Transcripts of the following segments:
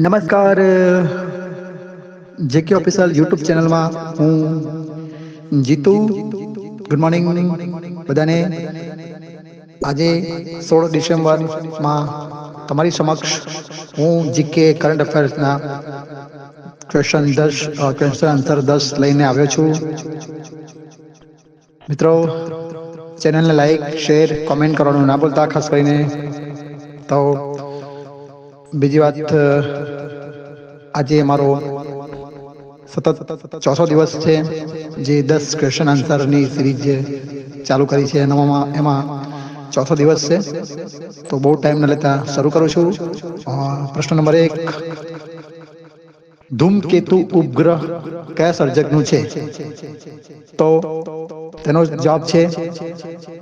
નમસ્કાર જેકે official YouTube ચેનલમાં હું જીતુ. ગુડ મોર્નિંગ બધાને. આજે 16 ડિસેમ્બરમાં તમારી સમક્ષ હું જીકે કરંટ અફેર્સના ક્વેશ્ચન આન્સર 10 લઈને આવ્યો છું. મિત્રો, ચેનલને લાઈક, શેર, કોમેન્ટ કરવાનું ના ભૂલતા. ખાસ કરીને તો બીજી વાત, આજે અમારો સતત ચોથો દિવસ છે જે 10 ક્વેશ્ચન આન્સરની સિરીઝ ચાલુ કરી છે. એમાં ચોથો દિવસ છે, તો બહુ ટાઈમ ન લેતા શરૂ કરું છું. પ્રશ્ન નંબર 1, ધૂમકેતુ ઉપગ્રહ કયા સર્જકનું છે? તો તેનો જવાબ છે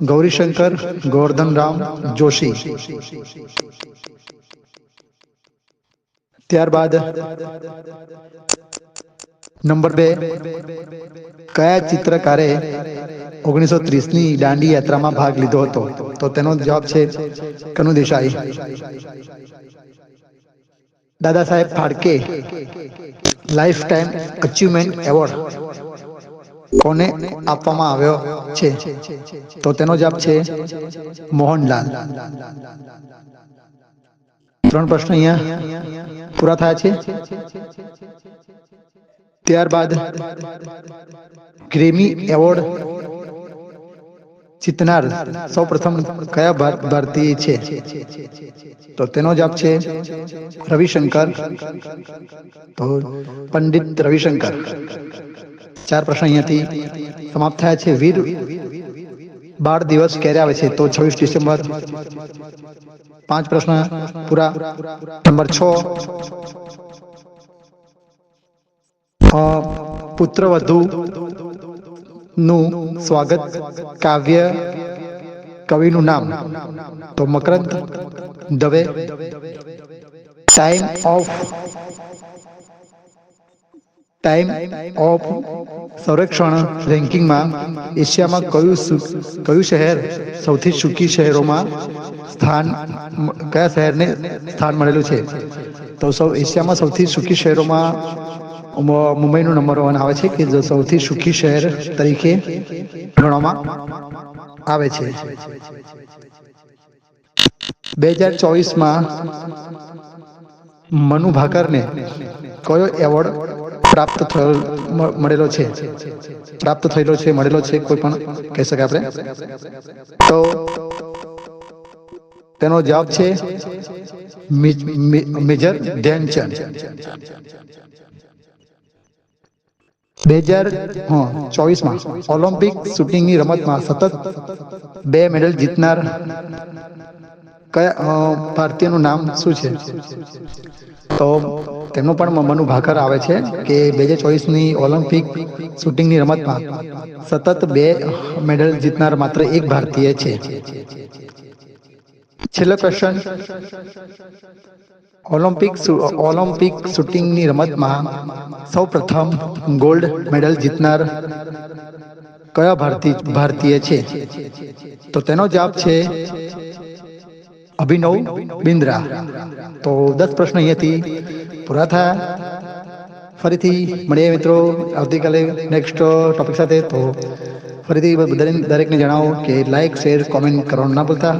ગૌરીશંકર ગોવર્ધનરામ જોશી. ત્યારબાદ નંબર 2, કયા ચિત્રકારે 1930ની દાંડી યાત્રામાં ભાગ લીધો હતો? તો તેનો જવાબ છે Kanu Desai. Dada Saheb Phalke life time achievement award કોને આપવામાં આવ્યો છે? તો તેનો જવાબ છે મોહનલાલ. 3 પ્રશ્ન અહીંયા પૂરા થયા છે. ત્યારબાદ ગ્રેમી એવોર્ડ જીતનાર સૌપ્રથમ કયા ભારતીય છે? તો તેનો જવાબ છે રવિશંકર. તો પંડિત રવિશંકર. 4 પ્રશ્ન અહીંયાથી સમાપ્ત થયા છે. વીર બાળ દિવસ ક્યારે આવે છે? તો 26 ડિસેમ્બર. 5 પ્રશ્ન પૂરા. નંબર 6, પુત્રવધુ નું સ્વાગત કાવ્ય કવિનું નામ? તો મકરંદ દવે. ટાઈમ ઓફ સર્વેક્ષણ રેન્કિંગમાં એશિયામાં કયું શહેર સૌથી સુખી શહેરોમાં કયા શહેરને સ્થાન મળેલું છે? તો એશિયામાં સૌથી સુખી શહેરોમાં મુંબઈનું નંબર 1 આવે છે, કે જે સૌથી સુખી શહેર તરીકે ગણવામાં આવે છે. 2024માં મનુ ભાકરને કયો એવોર્ડ મળેલો છે? કોઈ પણ કહી શકાય આપણે. તો તેનો જવાબ છે મેજર ધ્યાનચંદ. 2024માં ઓલિમ્પિક શૂટિંગની રમતમાં સતત 2 મેડલ જીતનાર કયા ભારતીયનું નામ શું છે? તો તેમનું પણ મનુ ભાકર આવે છે, કે 2024ની ઓલિમ્પિક શૂટિંગની રમતમાં સતત 2 મેડલ જીતનાર માત્ર એક ભારતીય છે. છેલ્લો ક્વેશ્ચન, ઓલિમ્પિક શૂટિંગની રમતમાં સૌપ્રથમ ગોલ્ડ મેડલ જીતનાર કયા ભારતીય છે? તો તેનો જવાબ છે અભિનવ બિંદ્રા. તો 10 પ્રશ્ન અહીંયાથી પૂરા થયા. ફરીથી મળીએ મિત્રો આવતીકાલે નેક્સ્ટ ટોપિક સાથે. તો ફરીથી દરેકને જણાવો કે લાઈક, શેર, કોમેન્ટ કરવાનું ના ભૂલતા.